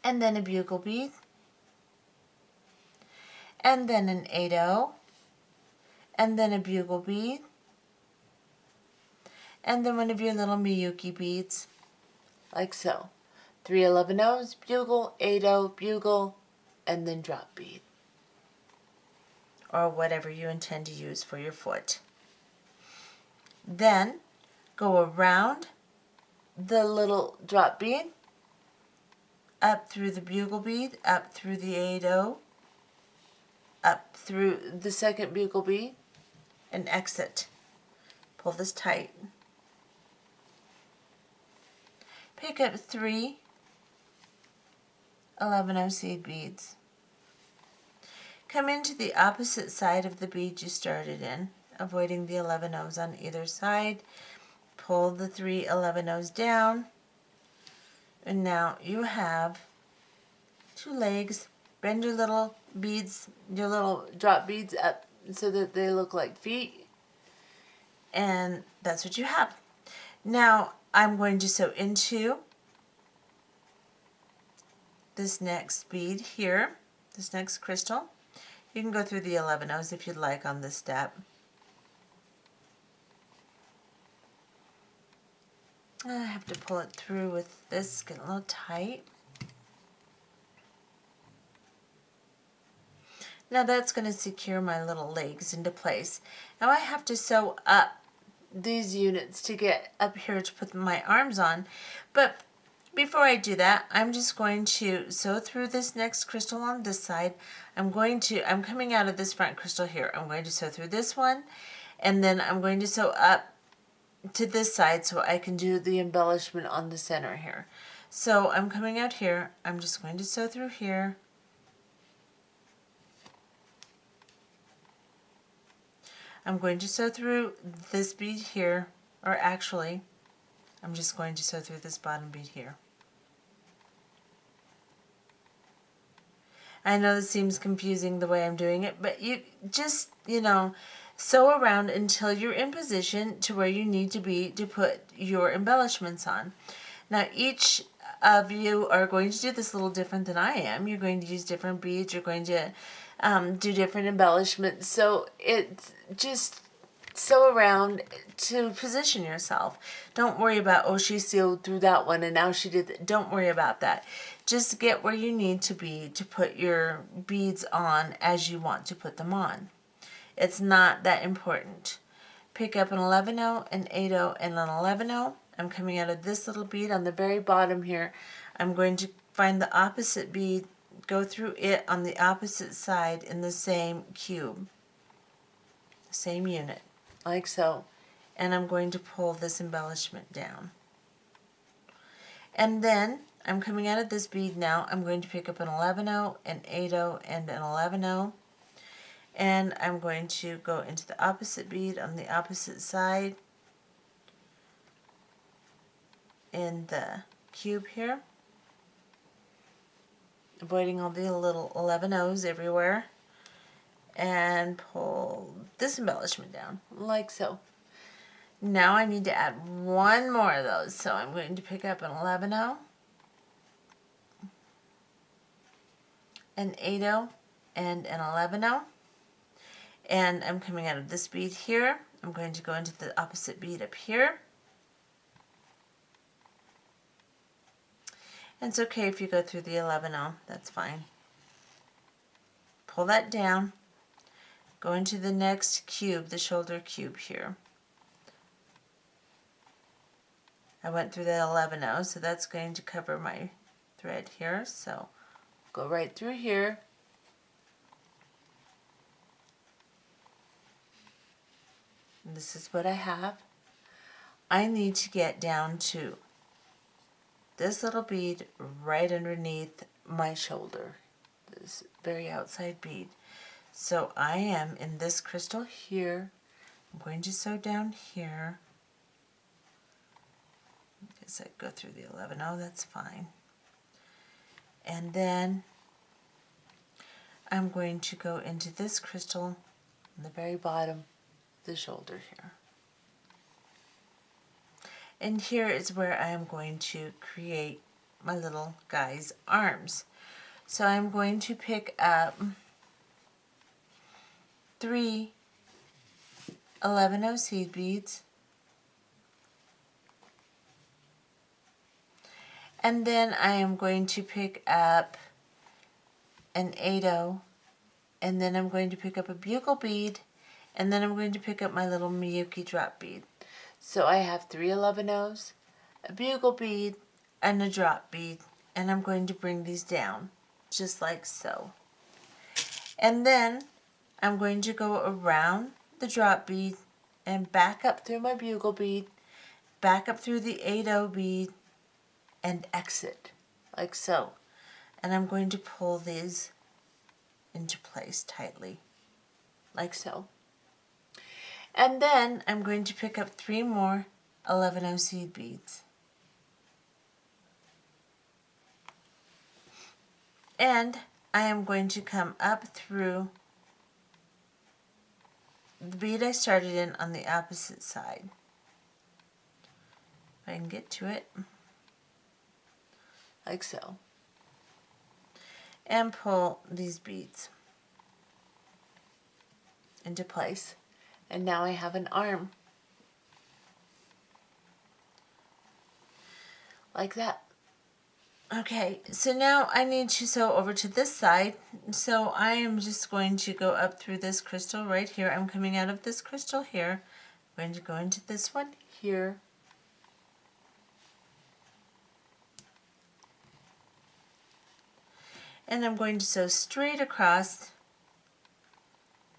Speaker 1: And then a bugle bead. And then an 8-0, and then a bugle bead, and then one of your little Miyuki beads, like so. 3 11-0s, bugle, 8-0, bugle, and then drop bead, or whatever you intend to use for your foot. Then go around the little drop bead, up through the bugle bead, up through the 8-0, up through the second bugle bead, and exit. Pull this tight. Pick up 3 11-0 seed beads. Come into the opposite side of the bead you started in, avoiding the 11-0s on either side. Pull the 3 11-0s down, and now you have 2 legs. Bend your little beads, your little drop beads up so that they look like feet, and that's what you have. Now I'm going to sew into this next bead here, this next crystal. You can go through the 11-0s if you'd like on this step. I have to pull it through with this, get a little tight. Now that's going to secure my little legs into place. Now I have to sew up these units to get up here to put my arms on, but before I do that, I'm just going to sew through this next crystal on this side. I'm coming out of this front crystal here. I'm going to sew through this one, and then I'm going to sew up to this side so I can do the embellishment on the center here. So I'm coming out here. I'm just going to sew through here. I'm going to sew through this bead here, or actually, I'm just going to sew through this bottom bead here. I know this seems confusing the way I'm doing it, but you just, sew around until you're in position to where you need to be to put your embellishments on. Now each of you are going to do this a little different than I am. You're going to use different beads. You're going to do different embellishments. So it's just sew around to position yourself. Don't worry about, oh, she sewed through that one and now she did that. Don't worry about that. Just get where you need to be to put your beads on as you want to put them on. It's not that important. Pick up an 11-0, an 8-0, and an 11-0. I'm coming out of this little bead on the very bottom here. I'm going to find the opposite bead, go through it on the opposite side in the same cube, same unit, like so. And I'm going to pull this embellishment down. And then I'm coming out of this bead now. I'm going to pick up an 11-0, an 8-0, and an 11-0. And I'm going to go into the opposite bead on the opposite side in the cube here, avoiding all the little 11-0s everywhere, and pull this embellishment down, like so. Now I need to add one more of those, so I'm going to pick up an 11-0, an 8-0, and an 11-0. And I'm coming out of this bead here. I'm going to go into the opposite bead up here. And it's okay if you go through the 11-0, that's fine. Pull that down. Go into the next cube, the shoulder cube here. I went through the 11-0, so that's going to cover my thread here. So go right through here. And this is what I have. I need to get down to this little bead right underneath my shoulder, this very outside bead. So I am in this crystal here. I'm going to sew down here. I guess I go through the 11-0, that's fine. And then I'm going to go into this crystal on the very bottom, the shoulder here. And here is where I am going to create my little guy's arms. So I'm going to pick up 3 11-0 seed beads, and then I am going to pick up an 8-0, and then I'm going to pick up a bugle bead, and then I'm going to pick up my little Miyuki drop bead. So I have 3 11-0s, a bugle bead, and a drop bead, and I'm going to bring these down just like so. And then I'm going to go around the drop bead and back up through my bugle bead, back up through the 8/0 bead, and exit like so. And I'm going to pull these into place tightly like so. And then I'm going to pick up 3 more 11/0 seed beads. And I am going to come up through the bead I started in on the opposite side. If I can get to it, like so. And pull these beads into place. And now I have an arm. Like that. Okay, so now I need to sew over to this side. So I am just going to go up through this crystal right here. I'm coming out of this crystal here. I'm going to go into this one here. And I'm going to sew straight across.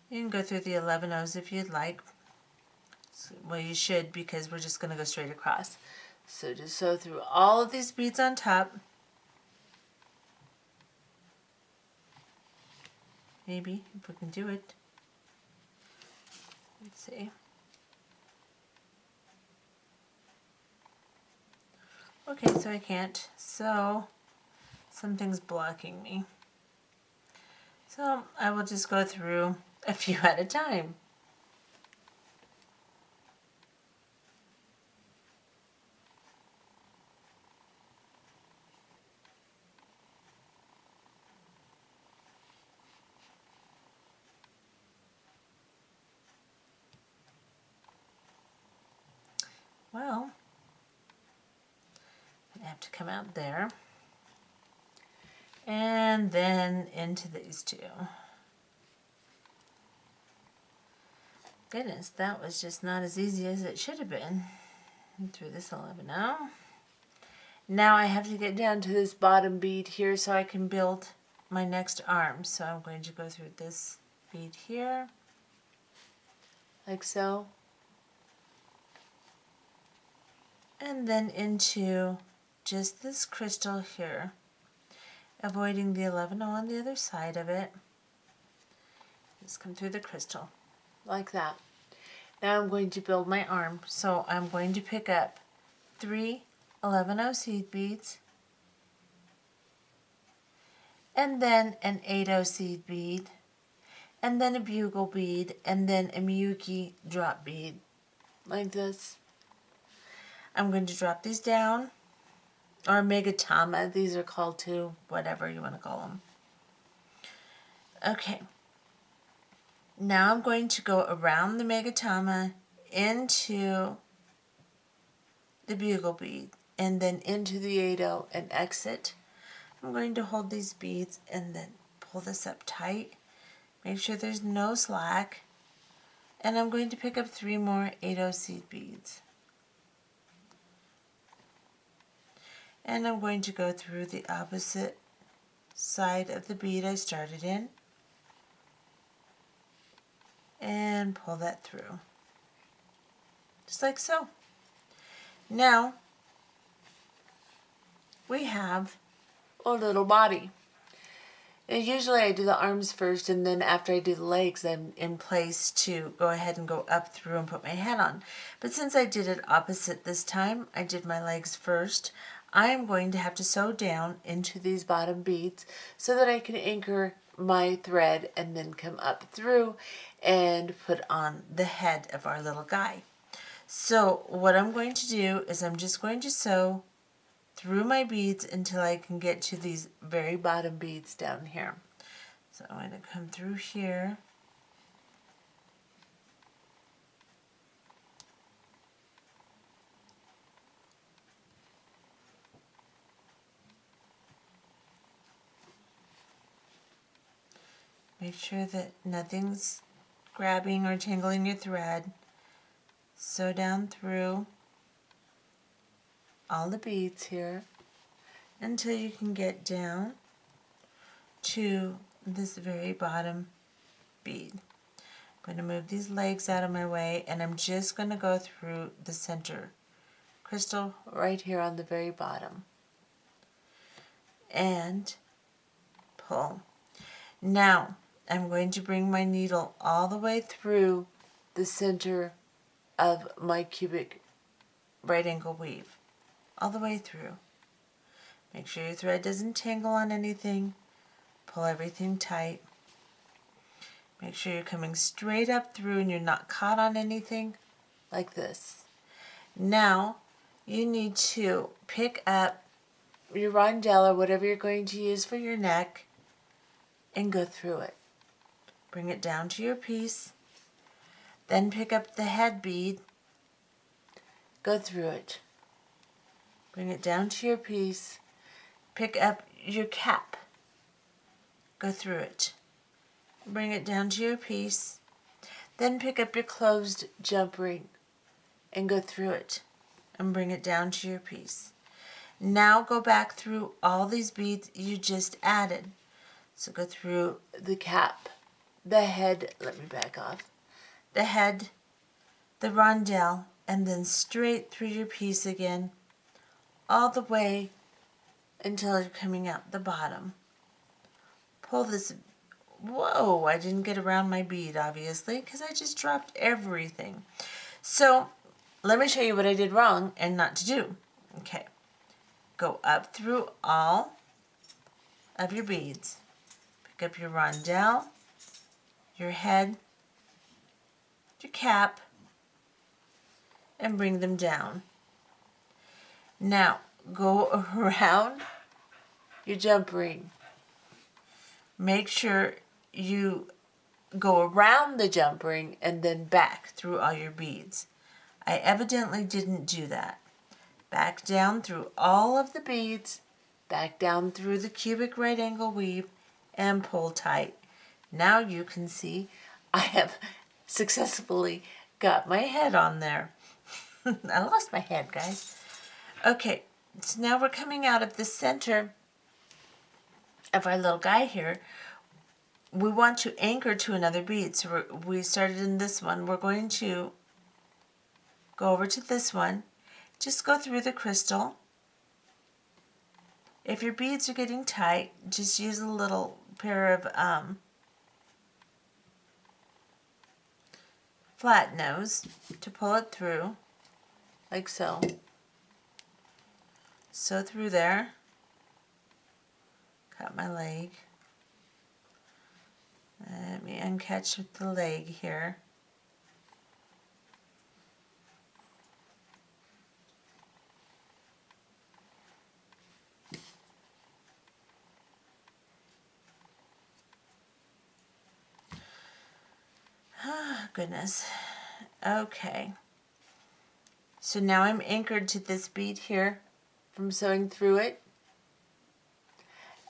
Speaker 1: You can go through the 11/0s if you'd like. Well, you should, because we're just going to go straight across. So just sew through all of these beads on top. Maybe, if we can do it. Let's see. Okay, so I can't. So something's blocking me. So I will just go through a few at a time. Well, I have to come out there and then into these two. Goodness, that was just not as easy as it should have been. Through this 11/0. Now I have to get down to this bottom bead here so I can build my next arm. So I'm going to go through this bead here, like so. And then into just this crystal here, avoiding the 11/0 on the other side of it. Just come through the crystal, like that. Now I'm going to build my arm. So I'm going to pick up 3 11/0 seed beads, and then an 8/0 seed bead, and then a bugle bead, and then a Miyuki drop bead, like this. I'm going to drop these down, or Megatama, these are called too, whatever you want to call them. Okay. Now I'm going to go around the Megatama into the bugle bead, and then into the 8/0 and exit. I'm going to hold these beads and then pull this up tight. Make sure there's no slack. And I'm going to pick up 3 more 8/0 seed beads. And I'm going to go through the opposite side of the bead I started in and pull that through. Just like so. Now we have a little body. And usually I do the arms first, and then after I do the legs, I'm in place to go ahead and go up through and put my head on. But since I did it opposite this time, I did my legs first. I am going to have to sew down into these bottom beads so that I can anchor my thread and then come up through and put on the head of our little guy. So what I'm going to do is I'm just going to sew through my beads until I can get to these very bottom beads down here. So I'm going to come through here. Make sure that nothing's grabbing or tangling your thread. Sew down through all the beads here until you can get down to this very bottom bead. I'm going to move these legs out of my way, and I'm just going to go through the center crystal right here on the very bottom and pull. Now I'm going to bring my needle all the way through the center of my cubic right angle weave, all the way through. Make sure your thread doesn't tangle on anything. Pull everything tight. Make sure you're coming straight up through and you're not caught on anything, like this. Now you need to pick up your roundel or whatever you're going to use for your neck and go through it. Bring it down to your piece. Then pick up the head bead. Go through it. Bring it down to your piece. Pick up your cap. Go through it. Bring it down to your piece. Then pick up your closed jump ring and go through it and bring it down to your piece. Now go back through all these beads you just added. So go through the cap, the head, let me back off, the head, the roundel, and then straight through your piece again, all the way until you're coming out the bottom. Pull this. Whoa, I didn't get around my bead, obviously, because I just dropped everything. So let me show you what I did wrong and not to do. Okay, go up through all of your beads. Pick up your roundel, your head, your cap, and bring them down. Now go around your jump ring. Make sure you go around the jump ring and then back through all your beads. I evidently didn't do that. Back down through all of the beads, back down through the cubic right angle weave, and pull tight. Now you can see I have successfully got my head on there. I lost my head, guys. Okay, so now we're coming out of the center of our little guy here. We want to anchor to another bead. So we started in this one. We're going to go over to this one. Just go through the crystal. If your beads are getting tight, just use a little pair of flat nose to pull it through, like so. So through there. Cut my leg. Let me uncatch with the leg here. Ah, goodness. Okay. So now I'm anchored to this bead here from sewing through it.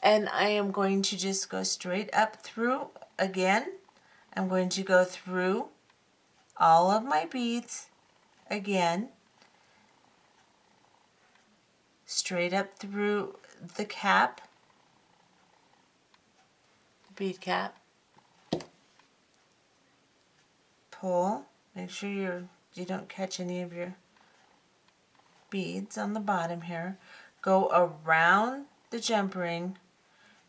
Speaker 1: And I am going to just go straight up through again. I'm going to go through all of my beads again. Straight up through the cap, bead cap. Pull. Make sure you don't catch any of your beads on the bottom here. Go around the jump ring.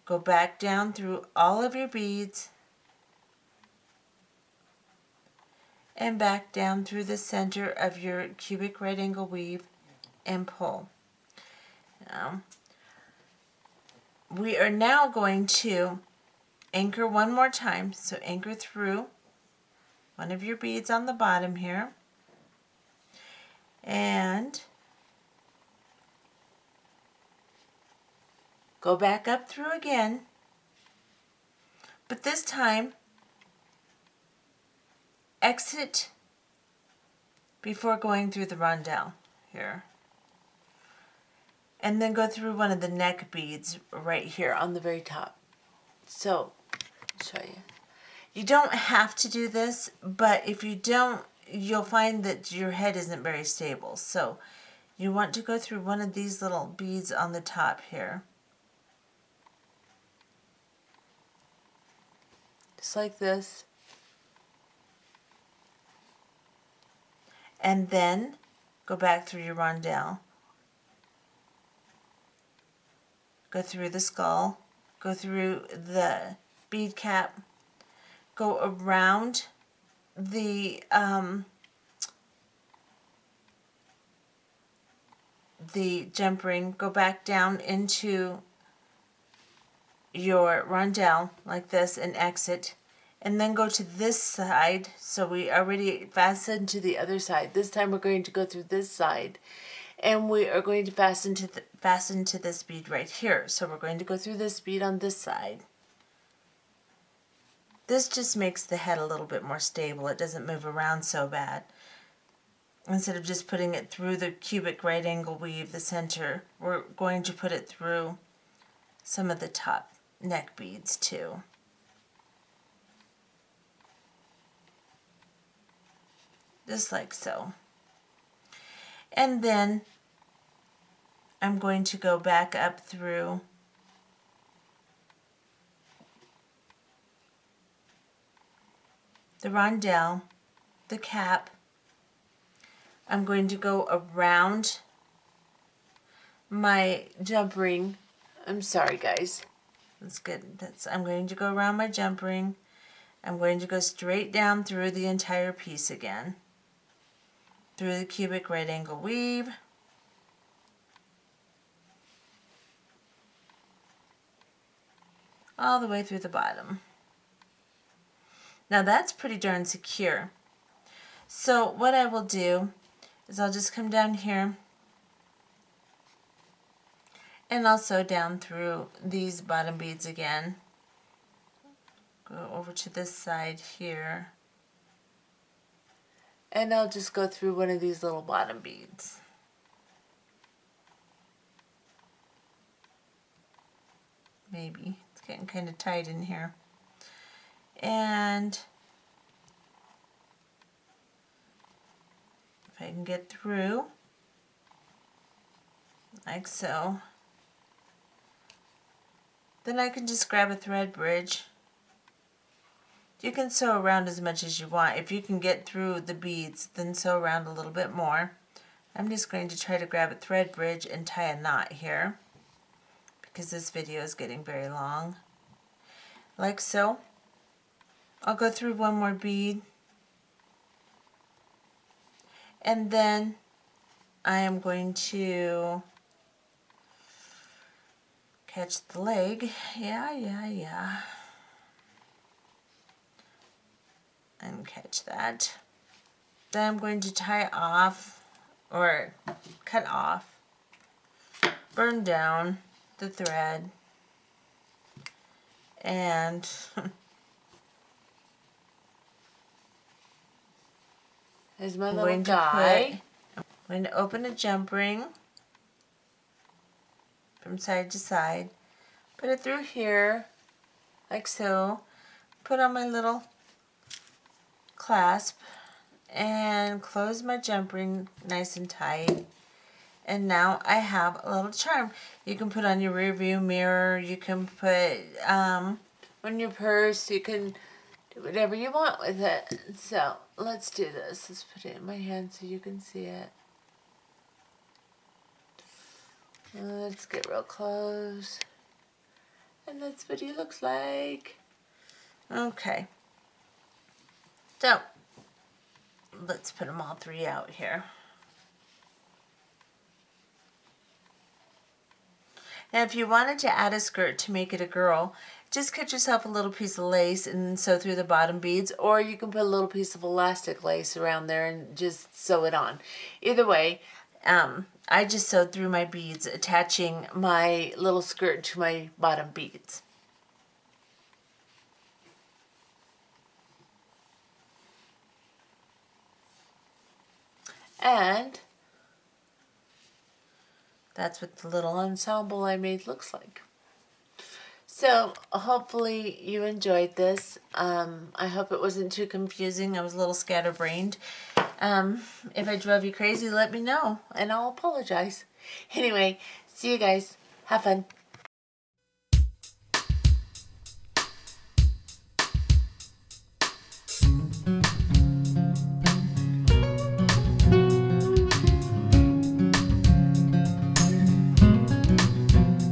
Speaker 1: Go back down through all of your beads and back down through the center of your cubic right angle weave and pull. Now, we are now going to anchor one more time. So anchor through one of your beads on the bottom here and go back up through again, but this time exit before going through the roundel here. And then go through one of the neck beads right here on the very top. So, I'll show you. You don't have to do this, but if you don't, you'll find that your head isn't very stable. So you want to go through one of these little beads on the top here. Just like this. And then go back through your roundel. Go through the skull, go through the bead cap, go around the jump ring, go back down into your roundel like this and exit, and then go to this side. So we already fastened to the other side. This time we're going to go through this side, and we are going to fasten to this bead right here. So we're going to go through this bead on this side. This just makes the head a little bit more stable. It doesn't move around so bad. Instead of just putting it through the cubic right angle weave, the center, we're going to put it through some of the top neck beads too. Just like so. And then I'm going to go back up through the roundel, the cap. I'm going to go around my jump ring. I'm sorry, guys. That's good. I'm going to go around my jump ring. I'm going to go straight down through the entire piece again. Through the cubic right angle weave. All the way through the bottom. Now that's pretty darn secure. So what I will do is I'll just come down here and I'll sew down through these bottom beads again. Go over to this side here. And I'll just go through one of these little bottom beads. Maybe. It's getting kind of tight in here. And if I can get through, like so, then I can just grab a thread bridge. You can sew around as much as you want. If you can get through the beads, then sew around a little bit more. I'm just going to try to grab a thread bridge and tie a knot here, because this video is getting very long. Like so. I'll go through one more bead, and then I am going to catch the leg. Yeah. And catch that. Then I'm going to tie off, or cut off, burn down the thread, and there's my little guy. I'm going to open a jump ring from side to side, put it through here, like so, put on my little clasp, and close my jump ring nice and tight. And now I have a little charm. You can put on your rear view mirror, you can put on your purse, you can do whatever you want with it. So let's do this. Let's put it in my hand so you can see it. Let's get real close. And that's what he looks like. Okay. So let's put them all three out here. Now if you wanted to add a skirt to make it a girl, just cut yourself a little piece of lace and sew through the bottom beads, or you can put a little piece of elastic lace around there and just sew it on. Either way, I just sewed through my beads, attaching my little skirt to my bottom beads. And that's what the little ensemble I made looks like. So hopefully you enjoyed this. I hope it wasn't too confusing. I was a little scatterbrained. If I drove you crazy, let me know, and I'll apologize. Anyway, see you guys. Have fun.